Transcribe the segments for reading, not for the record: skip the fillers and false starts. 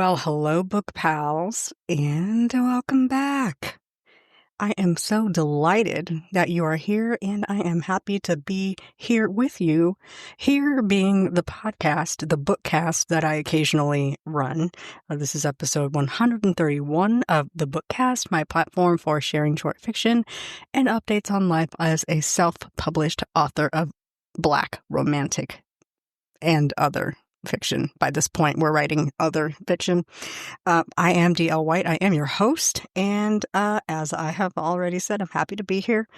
Well, hello, book pals, and welcome back. I am so delighted that you are here, and I am happy to be here with you. Here being the podcast, the Bookcast that I occasionally run. This is episode 131 of the Bookcast, my platform for sharing short fiction and updates on life as a self-published author of Black romantic and other fiction. By this point, we're writing other fiction. I am D.L. White. I am your host. And as I have already said, I'm happy to be here.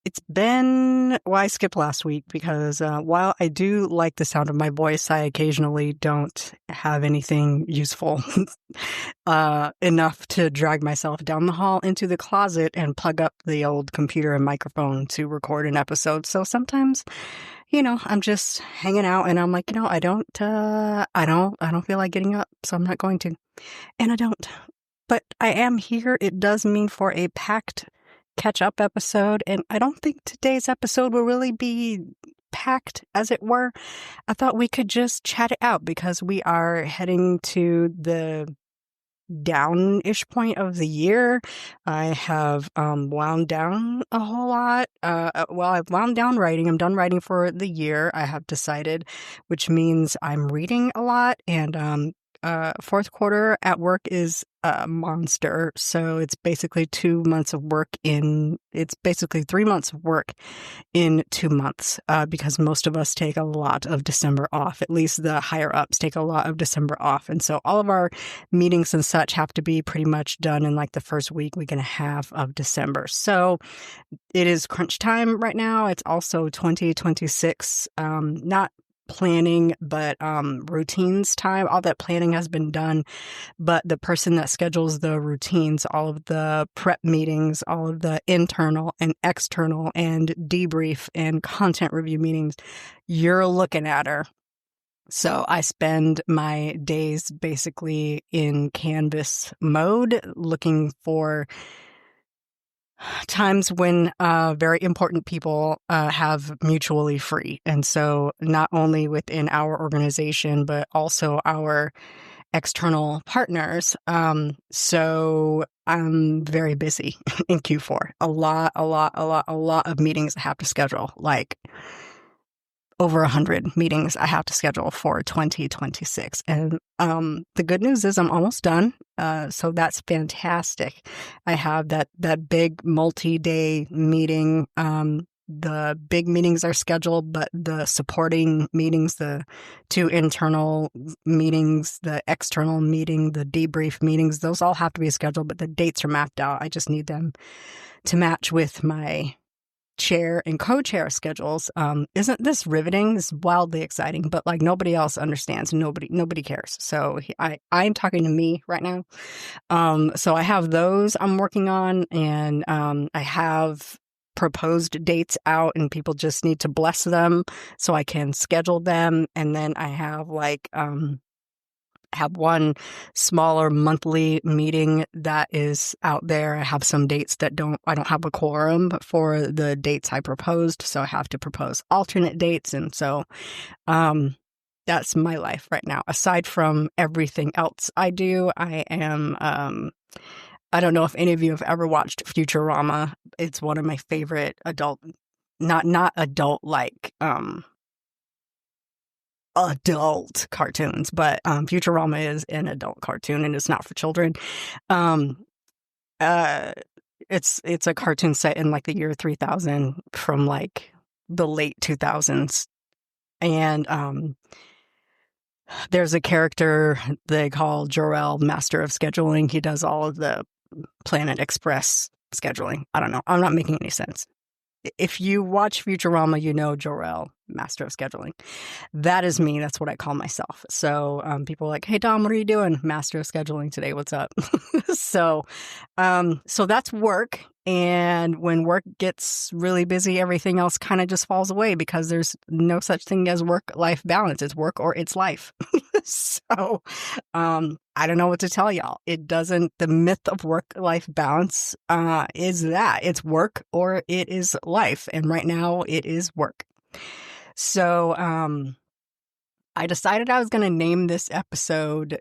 It's been, I skipped last week because while I do like the sound of my voice, I occasionally don't have anything useful enough to drag myself down the hall into the closet and plug up the old computer and microphone to record an episode. So sometimes, I'm just hanging out and I'm like, I don't feel like getting up, so I'm not going to. And I don't. But I am here. It does mean for a packed catch-up episode, and I don't think today's episode will really be packed, as it were. I thought we could just chat it out because we are heading to the down-ish point of the year. I have wound down a whole lot. I've wound down writing. I'm done writing for the year, I have decided, which means I'm reading a lot, and fourth quarter at work is a monster. So it's basically 2 months of work it's basically 3 months of work in 2 months, because most of us take a lot of December off. At least the higher ups take a lot of December off. And so all of our meetings and such have to be pretty much done in like the first week and a half of December. So it is crunch time right now. It's also 2026, not planning, but routines time. All that planning has been done, but the person that schedules the routines, all of the prep meetings, all of the internal and external and debrief and content review meetings, you're looking at her. So I spend my days basically in canvas mode, looking for times when very important people have mutually free. And so not only within our organization, but also our external partners. So I'm very busy in Q4. A lot of meetings I have to schedule, like over 100 meetings I have to schedule for 2026. And the good news is I'm almost done. So that's fantastic. I have that big multi-day meeting. The big meetings are scheduled, but the supporting meetings, the 2 internal meetings, the external meeting, the debrief meetings, those all have to be scheduled, but the dates are mapped out. I just need them to match with my chair and co-chair schedules. Isn't this riveting? This is wildly exciting, but like nobody else understands. Nobody cares. So I'm talking to me right now. So I have those I'm working on, and I have proposed dates out, and people just need to bless them so I can schedule them. And then I have have one smaller monthly meeting that is out there. I have some dates that I don't have a quorum for the dates I proposed, so I have to propose alternate dates. And so that's my life right now. Aside from everything else I do, I am I don't know if any of you have ever watched Futurama. It's one of my favorite adult, not adult like adult cartoons, but Futurama is an adult cartoon and it's not for children. It's a cartoon set in like the year 3000 from like the late 2000s, and there's a character they call Jor-El, Master of Scheduling. He does all of the Planet Express scheduling. I don't know. I'm not making any sense. If you watch Futurama, you know Jor-El, Master of Scheduling. That is me. That's what I call myself. So people are like, "Hey, Dom, what are you doing? Master of Scheduling today. What's up?" So that's work. And when work gets really busy, everything else kind of just falls away because there's no such thing as work-life balance. It's work or it's life. So I don't know what to tell y'all. The myth of work-life balance is that it's work or it is life. And right now it is work. So I decided I was going to name this episode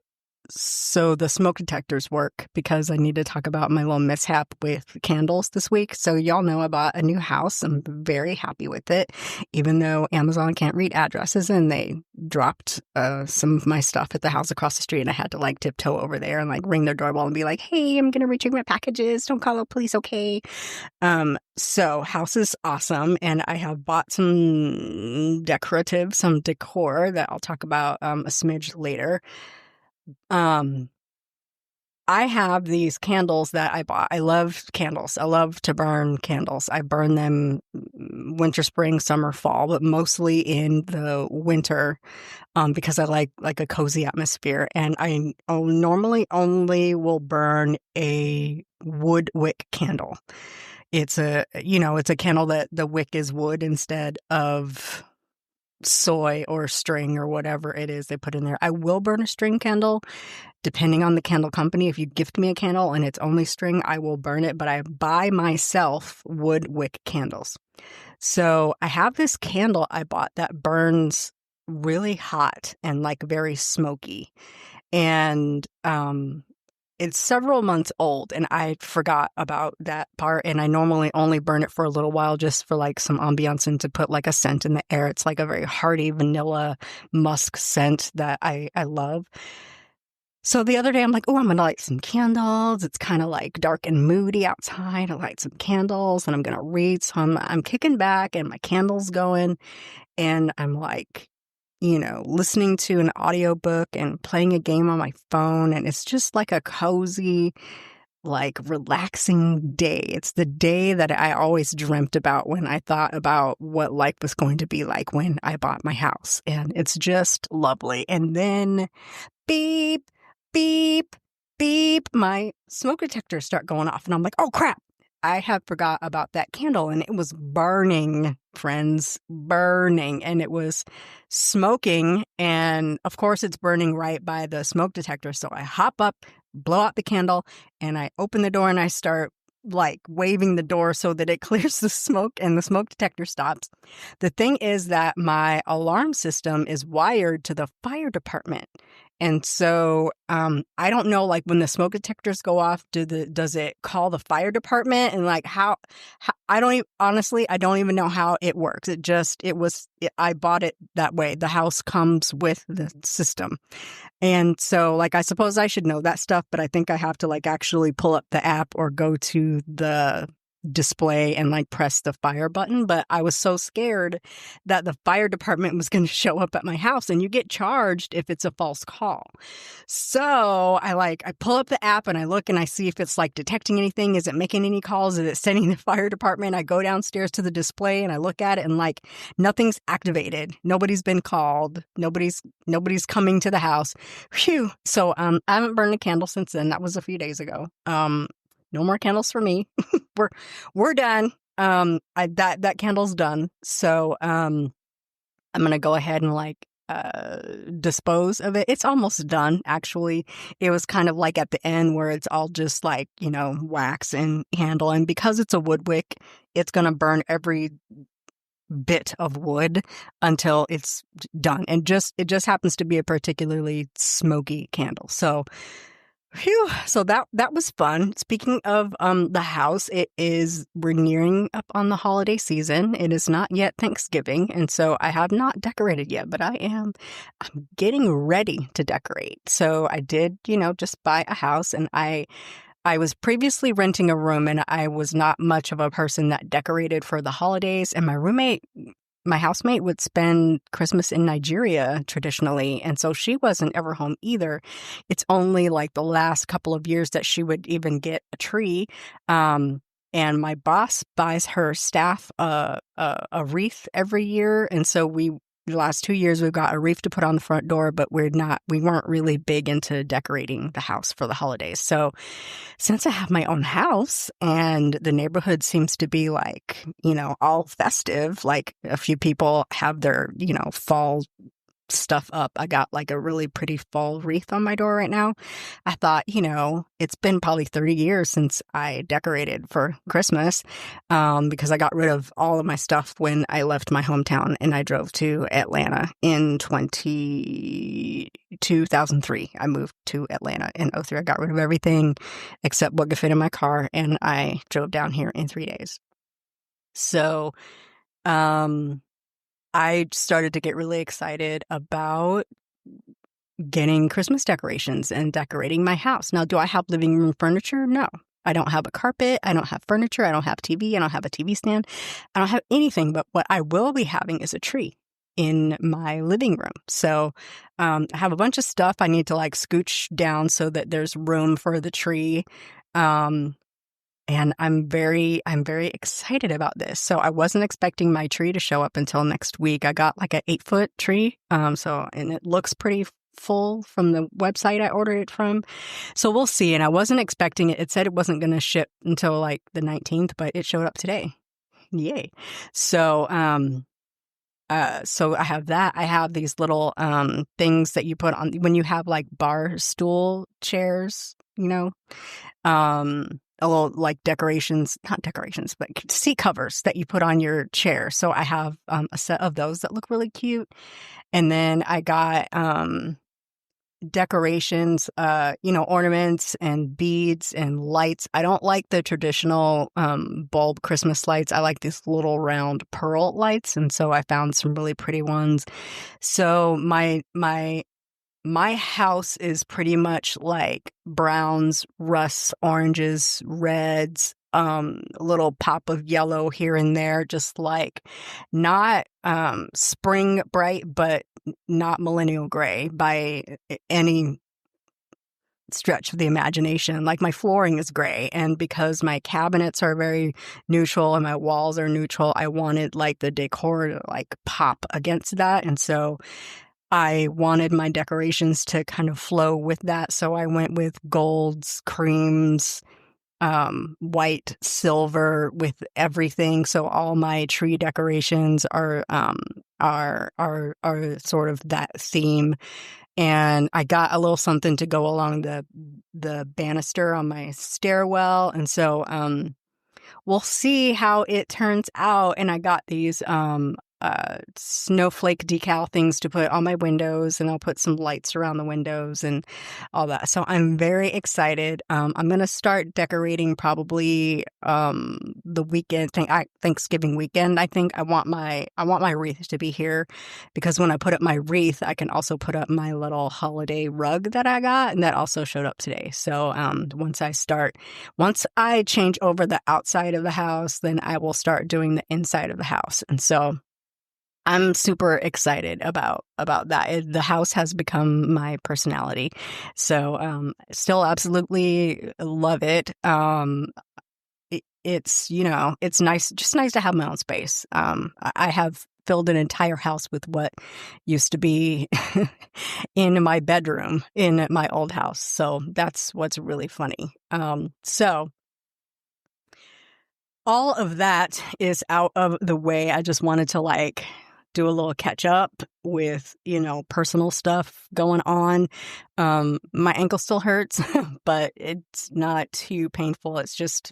So the smoke detectors work because I need to talk about my little mishap with candles this week. So y'all know I bought a new house. I'm very happy with it, even though Amazon can't read addresses and they dropped some of my stuff at the house across the street and I had to like tiptoe over there and like ring their doorbell and be like, hey, I'm going to return my packages. Don't call the police, okay? So house is awesome. And I have bought some decor that I'll talk about a smidge later. I have these candles that I bought. I love candles. I love to burn candles. I burn them winter, spring, summer, fall, but mostly in the winter because I like a cozy atmosphere. And I normally only will burn a wood wick candle. It's it's a candle that the wick is wood instead of soy or string or whatever it is they put in there. I will burn a string candle depending on the candle company. If you gift me a candle and it's only string, I will burn it, but I buy myself wood wick candles. So I have this candle I bought that burns really hot and like very smoky. And it's several months old and I forgot about that part. And I normally only burn it for a little while just for like some ambiance and to put like a scent in the air. It's like a very hearty vanilla musk scent that I love. So the other day I'm like, oh, I'm going to light some candles. It's kind of like dark and moody outside. I light some candles and I'm going to read. So I'm kicking back and my candle's going and I'm like, listening to an audiobook and playing a game on my phone. And it's just like a cozy, like relaxing day. It's the day that I always dreamt about when I thought about what life was going to be like when I bought my house. And it's just lovely. And then beep, beep, beep, my smoke detectors start going off. And I'm like, oh crap. I had forgot about that candle and it was burning, friends, burning. And it was smoking. And of course, it's burning right by the smoke detector. So I hop up, blow out the candle, and I open the door and I start like waving the door so that it clears the smoke and the smoke detector stops. The thing is that my alarm system is wired to the fire department. And so I don't know, like when the smoke detectors go off, does it call the fire department? And like how I don't even, honestly, I don't even know how it works. I bought it that way. The house comes with the system. And so like, I suppose I should know that stuff, but I think I have to like actually pull up the app or go to the display and like press the fire button. But I was so scared that the fire department was going to show up at my house and you get charged if it's a false call. So I pull up the app and I look and I see if it's like detecting anything. Is it making any calls? Is it sending the fire department? I go downstairs to the display and I look at it and like nothing's activated. Nobody's been called. Nobody's coming to the house. Phew. So I haven't burned a candle since then. That was a few days ago. No more candles for me. We're done. That candle's done. So I'm gonna go ahead and like dispose of it. It's almost done, actually. It was kind of like at the end where it's all just like, wax and handle. And because it's a wood wick, it's gonna burn every bit of wood until it's done. And it just happens to be a particularly smoky candle. So phew. So that was fun. Speaking of the house, we're nearing up on the holiday season. It is not yet Thanksgiving, and so I have not decorated yet, but I'm getting ready to decorate. So I did, just buy a house, and I was previously renting a room, and I was not much of a person that decorated for the holidays, and my housemate would spend Christmas in Nigeria traditionally, and so she wasn't ever home either. It's only like the last couple of years that she would even get a tree. And my boss buys her staff a wreath every year, and so the last 2 years we've got a wreath to put on the front door, but we weren't really big into decorating the house for the holidays. So since I have my own house and the neighborhood seems to be like, all festive, like a few people have their, fall stuff up. I got like a really pretty fall wreath on my door right now. I thought, it's been probably 30 years since I decorated for Christmas, because I got rid of all of my stuff when I left my hometown and I drove to Atlanta in 2003. I moved to Atlanta in 03. I got rid of everything except what could fit in my car, and I drove down here in 3 days. So, I started to get really excited about getting Christmas decorations and decorating my house. Now, do I have living room furniture? No. I don't have a carpet. I don't have furniture. I don't have TV. I don't have a TV stand. I don't have anything. But what I will be having is a tree in my living room. So I have a bunch of stuff I need to like scooch down so that there's room for the tree. And I'm very excited about this. So I wasn't expecting my tree to show up until next week. I got like an 8-foot tree. And it looks pretty full from the website I ordered it from. So we'll see. And I wasn't expecting it. It said it wasn't going to ship until like the 19th, but it showed up today. Yay. So I have that. I have these little things that you put on when you have like bar stool chairs, a little like not decorations, but seat covers that you put on your chair. So I have a set of those that look really cute. And then I got decorations, ornaments and beads and lights. I don't like the traditional bulb Christmas lights. I like these little round pearl lights. And so I found some really pretty ones. So my house is pretty much like browns, rusts, oranges, reds, a little pop of yellow here and there, just like not spring bright, but not millennial gray by any stretch of the imagination. Like my flooring is gray, and because my cabinets are very neutral and my walls are neutral, I wanted like the decor to like pop against that. And so I wanted my decorations to kind of flow with that. So I went with golds, creams, white, silver with everything. So all my tree decorations are sort of that theme. And I got a little something to go along the banister on my stairwell. And so we'll see how it turns out. And I got these snowflake decal things to put on my windows, and I'll put some lights around the windows and all that. So I'm very excited. I'm going to start decorating probably the weekend Thanksgiving weekend. I think I want my wreath to be here, because when I put up my wreath, I can also put up my little holiday rug that I got, and that also showed up today. So once I change over the outside of the house, then I will start doing the inside of the house. And so I'm super excited about that. The house has become my personality. So still absolutely love it. It's it's nice, just nice to have my own space. I have filled an entire house with what used to be in my bedroom in my old house. So that's what's really funny. So all of that is out of the way. I just wanted to like do a little catch up with, personal stuff going on. My ankle still hurts, but it's not too painful. It's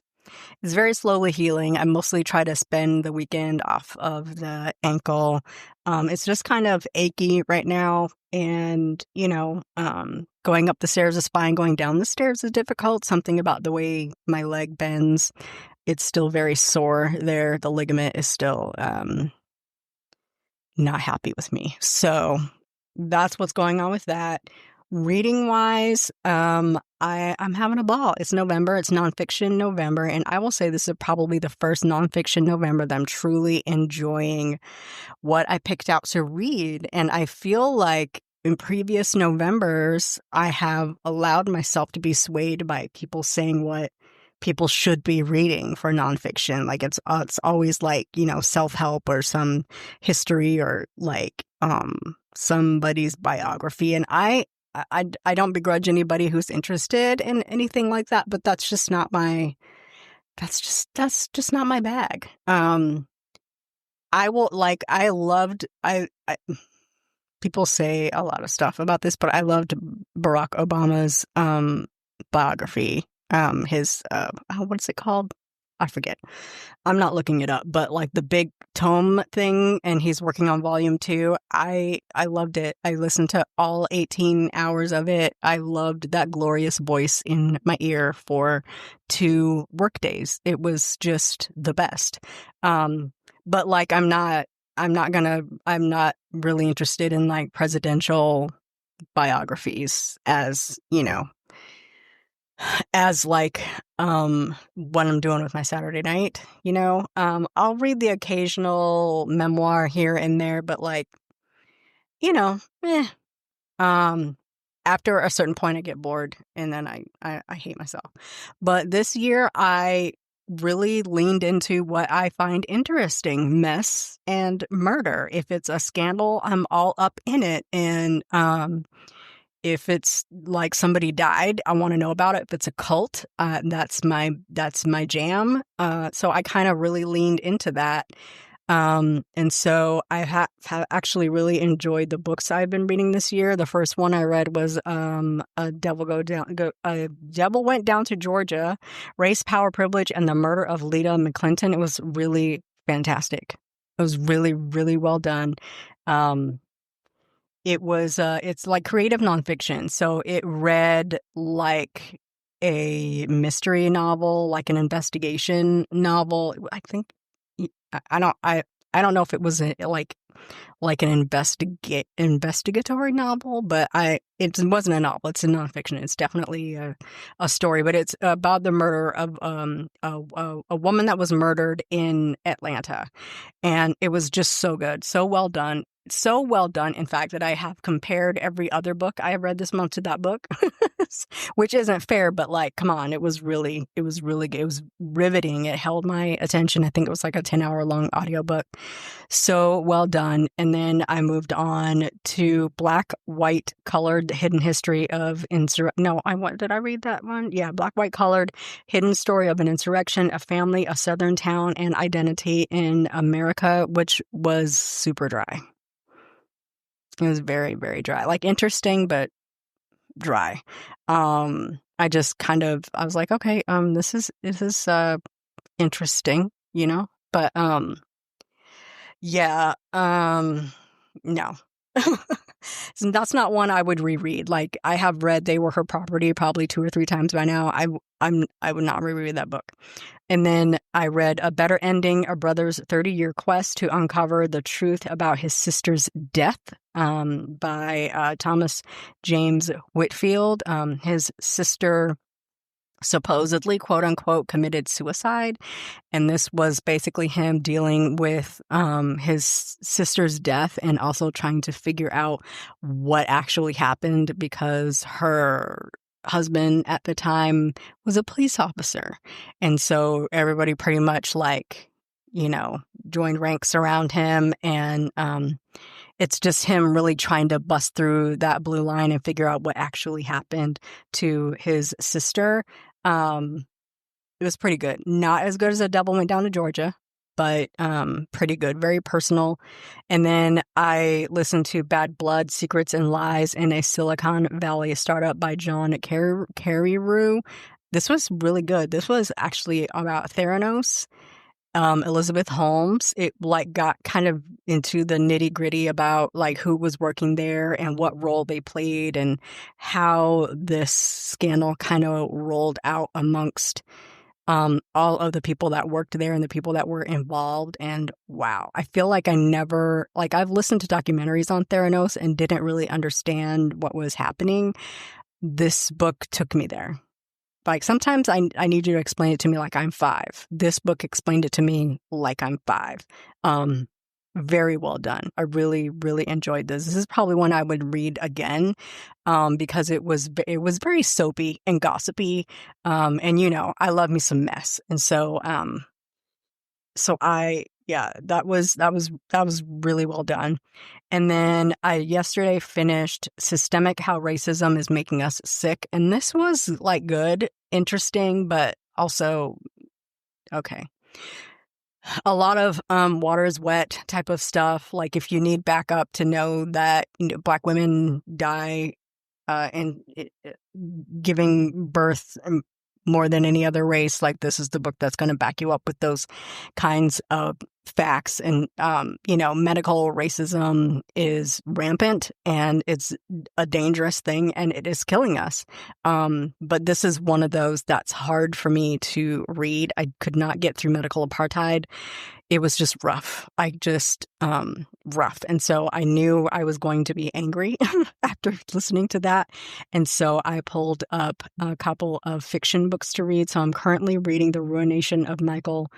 very slowly healing. I mostly try to spend the weekend off of the ankle. It's just kind of achy right now. And, going up the stairs is fine. Going down the stairs is difficult. Something about the way my leg bends. It's still very sore there. The ligament is still not happy with me. So that's what's going on with that. Reading wise, I'm having a ball. It's November. It's Nonfiction November. And I will say this is probably the first nonfiction November that I'm truly enjoying what I picked out to read. And I feel like in previous Novembers, I have allowed myself to be swayed by people saying what people should be reading for nonfiction. Like it's always like, self-help or some history or like somebody's biography. And I don't begrudge anybody who's interested in anything like that, but that's just not my bag. people say a lot of stuff about this, but I loved Barack Obama's biography. His what is it called? I forget. I'm not looking it up, but like the big tome thing, and he's working on volume 2. I loved it. I listened to all 18 hours of it. I loved that glorious voice in my ear for 2 work days. It was just the best. But like I'm not really interested in like presidential biographies as, as like what I'm doing with my Saturday night, I'll read the occasional memoir here and there, but like, eh. After a certain point I get bored and then I hate myself. But this year I really leaned into what I find interesting: mess and murder. If it's a scandal, I'm all up in it. And if it's like somebody died, I want to know about it. If it's a cult, that's my jam. So I kind of really leaned into that. And so I have actually really enjoyed the books I've been reading this year. The first one I read was A Devil Went Down to Georgia, Race, Power, Privilege, and the Murder of Lita McClinton. It was really fantastic. It was really, really well done. It's like creative nonfiction. So it read like a mystery novel, like an investigation novel. I think I don't know if it was like an investigatory novel, but it wasn't a novel. It's a nonfiction. It's definitely a story, but it's about the murder of a woman that was murdered in Atlanta, and it was just so good, so well done. So well done, in fact, that I have compared every other book I have read this month to that book, which isn't fair, but like, come on, it was really good. It was riveting. It held my attention. I think it was like a 10-hour long audiobook. So well done. And then I moved on to Black, White, Colored: Hidden History of did I read that one? Yeah, Black, White, Colored: Hidden Story of an Insurrection, a Family, a Southern Town, and Identity in America, which was super dry. It was very, very dry. Like interesting, but dry. I just I was like, okay, this is interesting, But yeah, no. That's not one I would reread. Like I have read They Were Her Property probably 2 or 3 times by now. I would not reread that book. And then I read A Better Ending: A Brother's 30-Year Quest to Uncover the Truth About His Sister's Death, by Thomas James Whitfield. His sister supposedly, quote unquote, committed suicide. And this was basically him dealing with his sister's death and also trying to figure out what actually happened, because her husband at the time was a police officer. And so everybody pretty much joined ranks around him. And it's just him really trying to bust through that blue line and figure out what actually happened to his sister. It was pretty good. Not as good as A Devil Went Down to Georgia, but pretty good. Very personal. And then I listened to Bad Blood: Secrets and Lies in a Silicon Valley Startup by John Carreyrou. This was really good. This was actually about Theranos. Elizabeth Holmes. It got kind of into the nitty gritty about who was working there and what role they played and how this scandal kind of rolled out amongst all of the people that worked there and the people that were involved. And wow, I feel like I've listened to documentaries on Theranos and didn't really understand what was happening. This book took me there. Sometimes I need you to explain it to me like I'm 5. This book explained it to me like I'm 5. Very well done. I really, really enjoyed this. This is probably one I would read again, because it was very soapy and gossipy. And I love me some mess. And so, that was really well done. And then I yesterday finished Systemic: How Racism is Making Us Sick. And this was good, interesting, but also okay. A lot of water is wet type of stuff. Like if you need backup to know that Black women die and giving birth more than any other race, like this is the book that's going to back you up with those kinds of facts. And medical racism is rampant and it's a dangerous thing and it is killing us. But this is one of those that's hard for me to read. I could not get through medical apartheid. It was just rough. Rough. And so I knew I was going to be angry after listening to that. And so I pulled up a couple of fiction books to read. So I'm currently reading The Ruination of Michael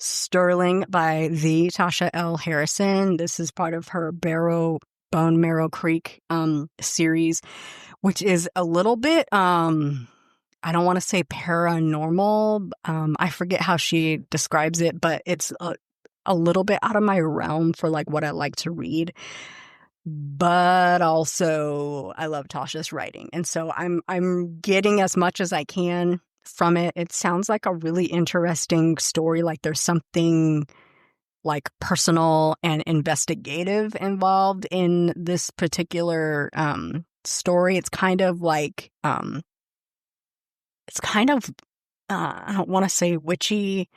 Sterling by the Tasha L. Harrison. This is part of her Bone Marrow Creek series, which is a little bit I don't want to say paranormal. I forget how she describes it, but it's a little bit out of my realm for like what I like to read. But also I love Tasha's writing. And so I'm getting as much as I can from it. It sounds like a really interesting story. Like there's something like personal and investigative involved in this particular story. It's kind of like I don't want to say witchy.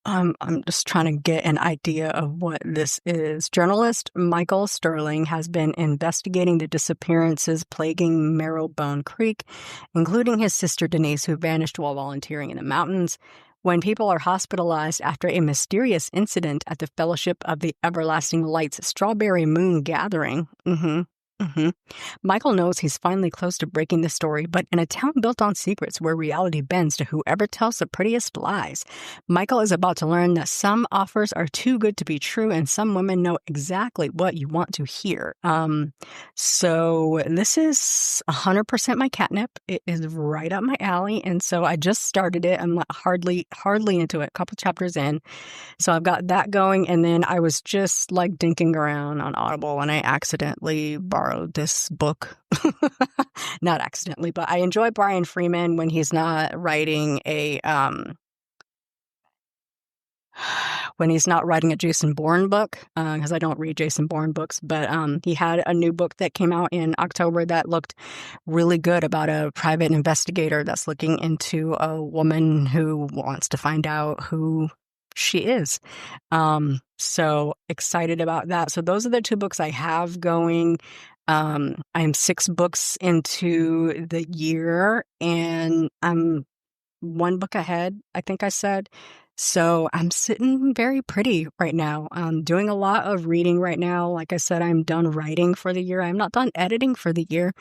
I'm just trying to get an idea of what this is. Journalist Michael Sterling has been investigating the disappearances plaguing Marrowbone Creek, including his sister Denise, who vanished while volunteering in the mountains. When people are hospitalized after a mysterious incident at the Fellowship of the Everlasting Light's Strawberry Moon Gathering. Michael knows he's finally close to breaking the story, but in a town built on secrets where reality bends to whoever tells the prettiest lies, Michael is about to learn that some offers are too good to be true and some women know exactly what you want to hear. So this is 100% my catnip. It is right up my alley, and so I just started it. I'm hardly into it, a couple chapters in. So I've got that going, and then I was just like dinking around on Audible, and I accidentally borrowed this book. Not accidentally, but I enjoy Brian Freeman when he's not writing a Jason Bourne book, because I don't read Jason Bourne books, but he had a new book that came out in October that looked really good about a private investigator that's looking into a woman who wants to find out who she is. So excited about that. So those are the two books I have going. I'm 6 books into the year and I'm 1 book ahead, I think I said. So I'm sitting very pretty right now. I'm doing a lot of reading right now. Like I said, I'm done writing for the year. I'm not done editing for the year.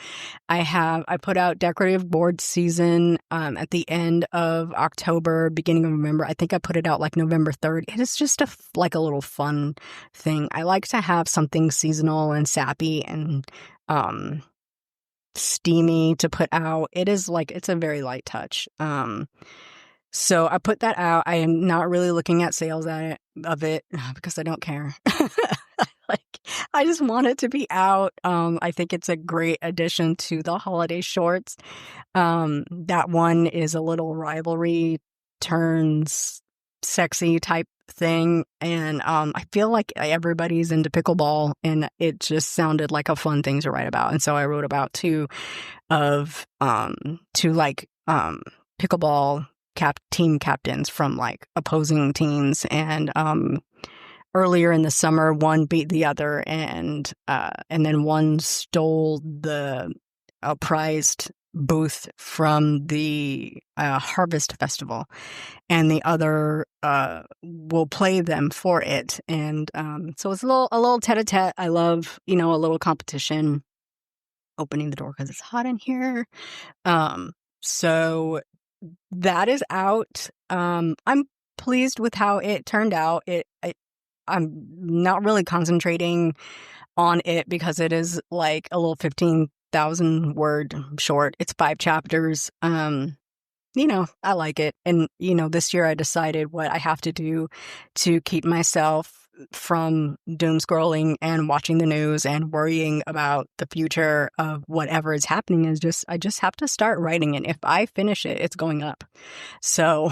I put out Decorative Board Season at the end of October, beginning of November. I think I put it out like November 3rd. It is just a little fun thing. I like to have something seasonal and sappy and steamy to put out. It's a very light touch. So I put that out. I am not really looking at sales of it because I don't care. I just want it to be out. I think it's a great addition to the holiday shorts. That one is a little rivalry turns sexy type thing. And I feel like everybody's into pickleball and it just sounded like a fun thing to write about. And so I wrote about two pickleball team captains from like opposing teams, and earlier in the summer one beat the other, and then one stole the prized booth from the Harvest Festival, and the other will play them for it. And so it's a little tete-a-tete. I love a little competition. Opening the door because it's hot in here. So that is out. I'm pleased with how it turned out. I'm not really concentrating on it because it is like a little 15,000 word short. It's 5 chapters. I like it. And, this year I decided what I have to do to keep myself from doom scrolling and watching the news and worrying about the future of whatever is happening is I just have to start writing it. If I finish it, it's going up. So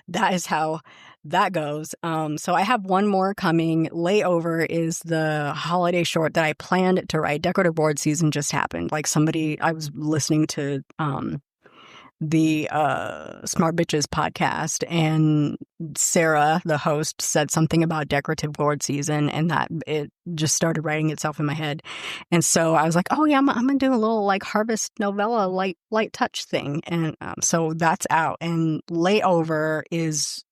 that is how that goes. So I have one more coming. Layover is the holiday short that I planned to write. Decorative board season just happened. Like I was listening to the Smart Bitches podcast, and Sarah, the host, said something about decorative board season, and that it just started writing itself in my head. And so I was like, oh yeah, I'm gonna do a little like harvest novella light touch thing. And so that's out. And Layover is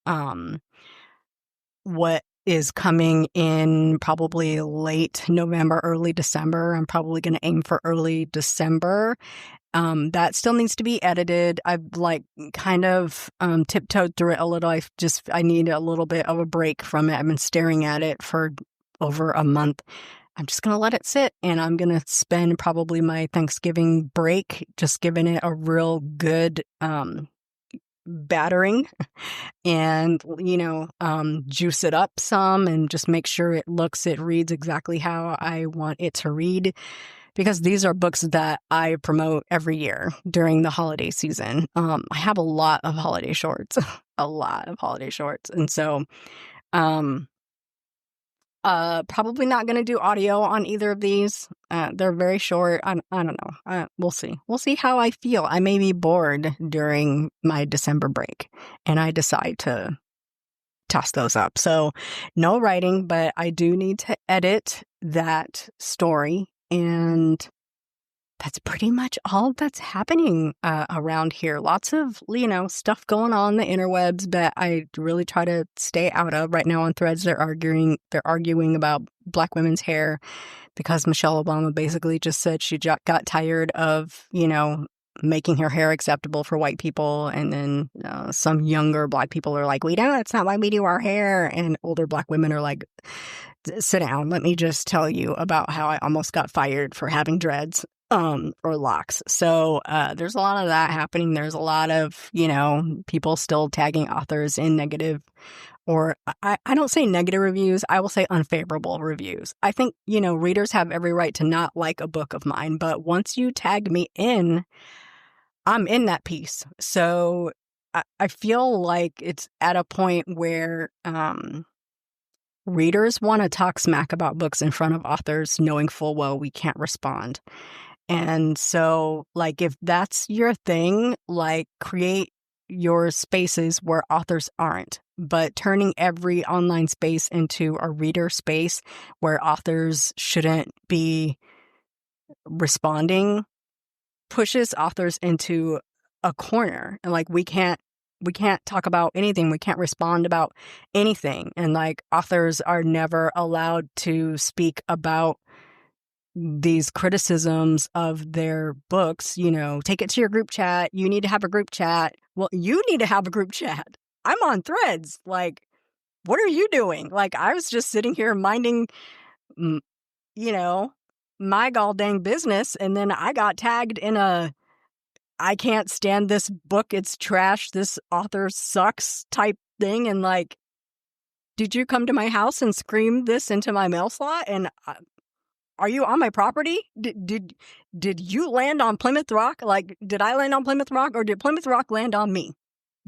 what is coming in probably late November, early December. I'm probably going to aim for early December. That still needs to be edited. I've like kind of tiptoed through it a little. I need a little bit of a break from it. I've been staring at it for over a month. I'm just going to let it sit, and I'm going to spend probably my Thanksgiving break just giving it a real good battering and, juice it up some and just make sure it reads exactly how I want it to read. Because these are books that I promote every year during the holiday season. I have a lot of holiday shorts, And so, probably not going to do audio on either of these. They're very short. I don't know. We'll see. We'll see how I feel. I may be bored during my December break, and I decide to toss those up. So no writing, but I do need to edit that story. And that's pretty much all that's happening around here. Lots of, stuff going on the interwebs that I really try to stay out of. Right now on Threads, they're arguing about Black women's hair because Michelle Obama basically just said she got tired of, making her hair acceptable for white people. And then some younger Black people are like, that's not why we do our hair. And older Black women are like, sit down. Let me just tell you about how I almost got fired for having dreads or locks. So there's a lot of that happening. There's a lot of, people still tagging authors in negative, or I don't say negative reviews. I will say unfavorable reviews. I think, readers have every right to not like a book of mine. But once you tag me in, I'm in that piece. So I feel like it's at a point where readers want to talk smack about books in front of authors, knowing full well we can't respond. And so, like, if that's your thing, like, create your spaces where authors aren't. But turning every online space into a reader space where authors shouldn't be responding pushes authors into a corner. And like, we can't talk about anything. We can't respond about anything. And like, authors are never allowed to speak about these criticisms of their books. Take it to your group chat. You need to have a group chat. Well, you need to have a group chat. I'm on Threads. Like, what are you doing? Like, I was just sitting here minding, my gall dang business. And then I got tagged in I can't stand this book. It's trash. This author sucks type thing. And like, did you come to my house and scream this into my mail slot? And are you on my property? Did you land on Plymouth Rock? Like, did I land on Plymouth Rock, or did Plymouth Rock land on me?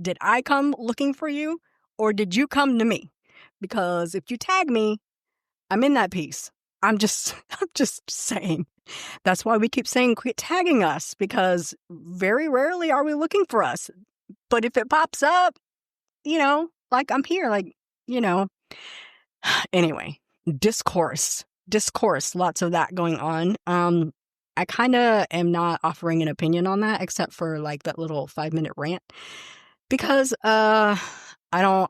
Did I come looking for you, or did you come to me? Because if you tag me, I'm in that piece. I'm just saying. That's why we keep saying quit tagging us, because very rarely are we looking for us. But if it pops up, like, I'm here, like, Anyway, discourse, lots of that going on. I kind of am not offering an opinion on that, except for like that little 5-minute rant, because I don't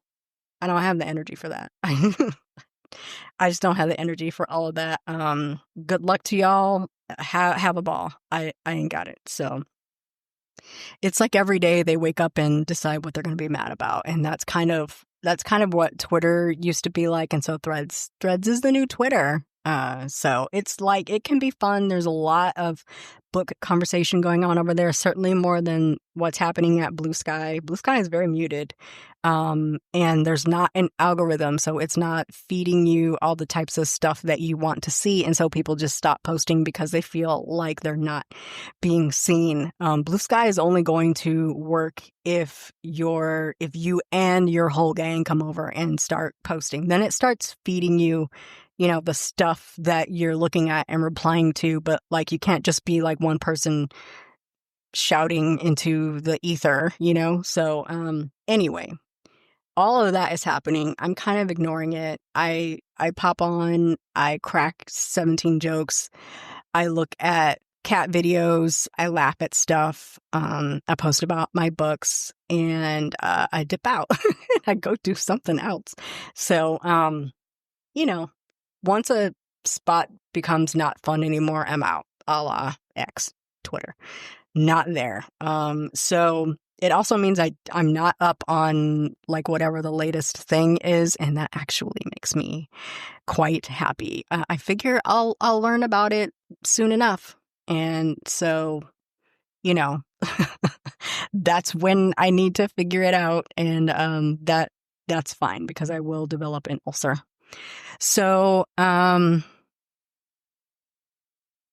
have the energy for that. I just don't have the energy for all of that. Good luck to y'all. Have a ball. I ain't got it. So it's like every day they wake up and decide what they're going to be mad about. And that's kind of what Twitter used to be like. And so Threads is the new Twitter. So it's like, it can be fun. There's a lot of book conversation going on over there, certainly more than what's happening at Blue Sky. Blue Sky is very muted. And there's not an algorithm, so it's not feeding you all the types of stuff that you want to see. And so people just stop posting because they feel like they're not being seen. Blue Sky is only going to work if you and your whole gang come over and start posting. Then it starts feeding you, the stuff that you're looking at and replying to, but like, you can't just be like one person shouting into the ether, So, anyway, all of that is happening. I'm kind of ignoring it. I pop on, I crack 17 jokes. I look at cat videos. I laugh at stuff. I post about my books, and I dip out. I go do something else. So, once a spot becomes not fun anymore, I'm out, a la X, Twitter. Not there. So it also means I'm not up on like whatever the latest thing is, and that actually makes me quite happy. I figure I'll learn about it soon enough, and so that's when I need to figure it out, and that's fine because I will develop an ulcer. So,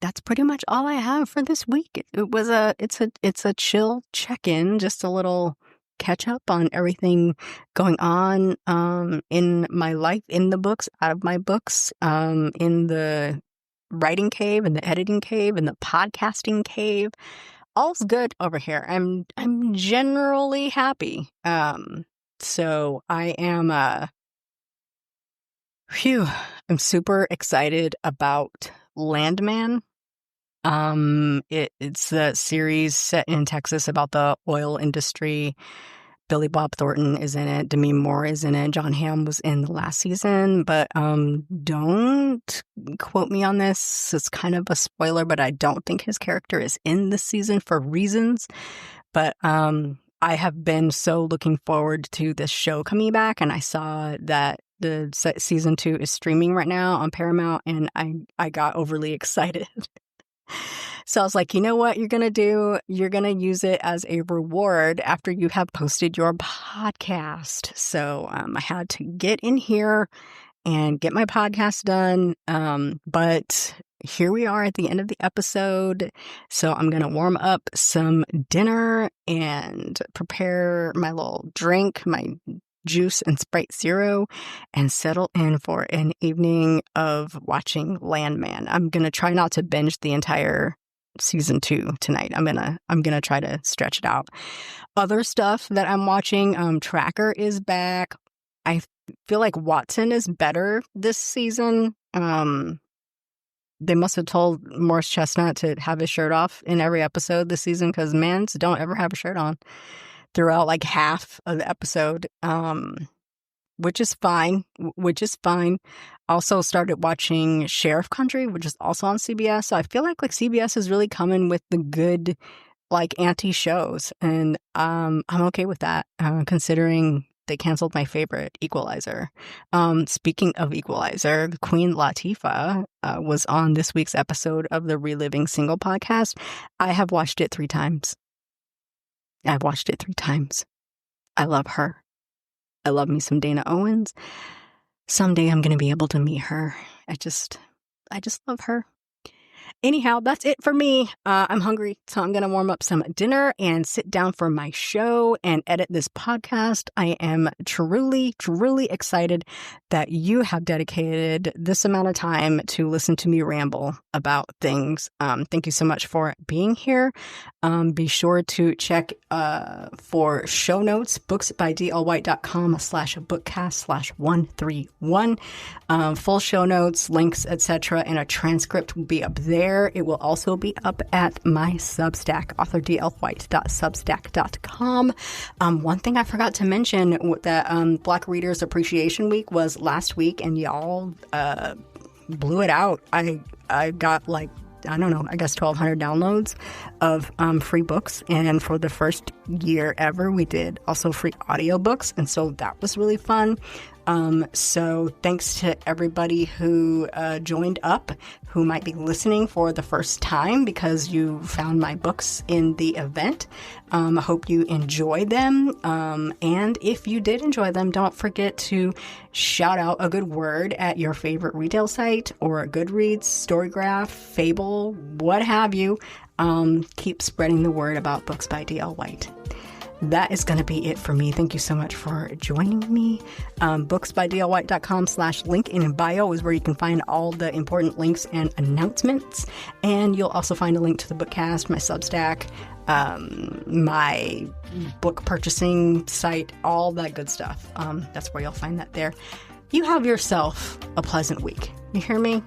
that's pretty much all I have for this week. It's a chill check-in, just a little catch up on everything going on, in my life, in the books, out of my books, in the writing cave, and the editing cave, and the podcasting cave. All's good over here. I'm generally happy. So I am, I'm super excited about Landman. It's the series set in Texas about the oil industry. Billy Bob Thornton is in it. Demi Moore is in it. John Hamm was in the last season, but don't quote me on this. It's kind of a spoiler, but I don't think his character is in this season for reasons. But I have been so looking forward to this show coming back, and I saw that the season 2 is streaming right now on Paramount, and I got overly excited. So I was like, you know what you're going to do? You're going to use it as a reward after you have posted your podcast. So I had to get in here and get my podcast done. But here we are at the end of the episode. So I'm going to warm up some dinner and prepare my little drink, my juice and Sprite Zero, and settle in for an evening of watching Landman. I'm going to try not to binge the entire season 2 tonight. I'm going to try to stretch it out. Other stuff that I'm watching, Tracker is back. I feel like Watson is better this season. They must have told Morris Chestnut to have his shirt off in every episode this season, because men's don't ever have a shirt on throughout like half of the episode, which is fine. Also started watching Sheriff Country, which is also on CBS. So I feel like CBS is really coming with the good like anti-shows, and I'm okay with that, considering they canceled my favorite, Equalizer. Speaking of Equalizer, Queen Latifah was on this week's episode of the Reliving Single podcast. I have watched it 3 times. I've watched it 3 times. I love her. I love me some Dana Owens. Someday I'm going to be able to meet her. I just love her. Anyhow, that's it for me. I'm hungry, so I'm going to warm up some dinner and sit down for my show and edit this podcast. I am truly, truly excited that you have dedicated this amount of time to listen to me ramble about things. Thank you so much for being here. Be sure to check for show notes, booksbydlwhite.com/bookcast/131. Full show notes, links, etc., and a transcript will be up there. It will also be up at my Substack, authordlwhite.substack.com. One thing I forgot to mention, that Black Readers Appreciation Week was last week, and y'all blew it out. I got I guess 1,200 downloads of free books. And for the first year ever, we did also free audiobooks. And so that was really fun. So thanks to everybody who joined up, who might be listening for the first time because you found my books in the event. I hope you enjoyed them. And if you did enjoy them, don't forget to shout out a good word at your favorite retail site or Goodreads, Storygraph, Fable, what have you. Keep spreading the word about books by D.L. White. That is going to be it for me. Thank you so much for joining me. Booksbydlwhite.com/link in bio is where you can find all the important links and announcements. And you'll also find a link to the Bookcast, my Substack, my book purchasing site, all that good stuff. That's where you'll find that there. You have yourself a pleasant week. You hear me?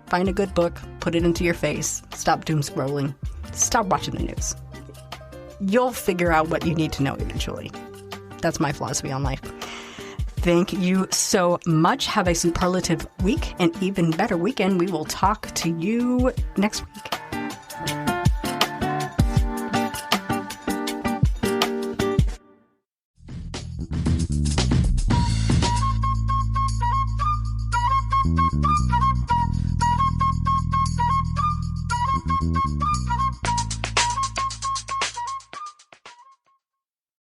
Find a good book, put it into your face, stop doom scrolling, stop watching the news. You'll figure out what you need to know eventually. That's my philosophy on life. Thank you so much. Have a superlative week, an even better weekend. We will talk to you next week.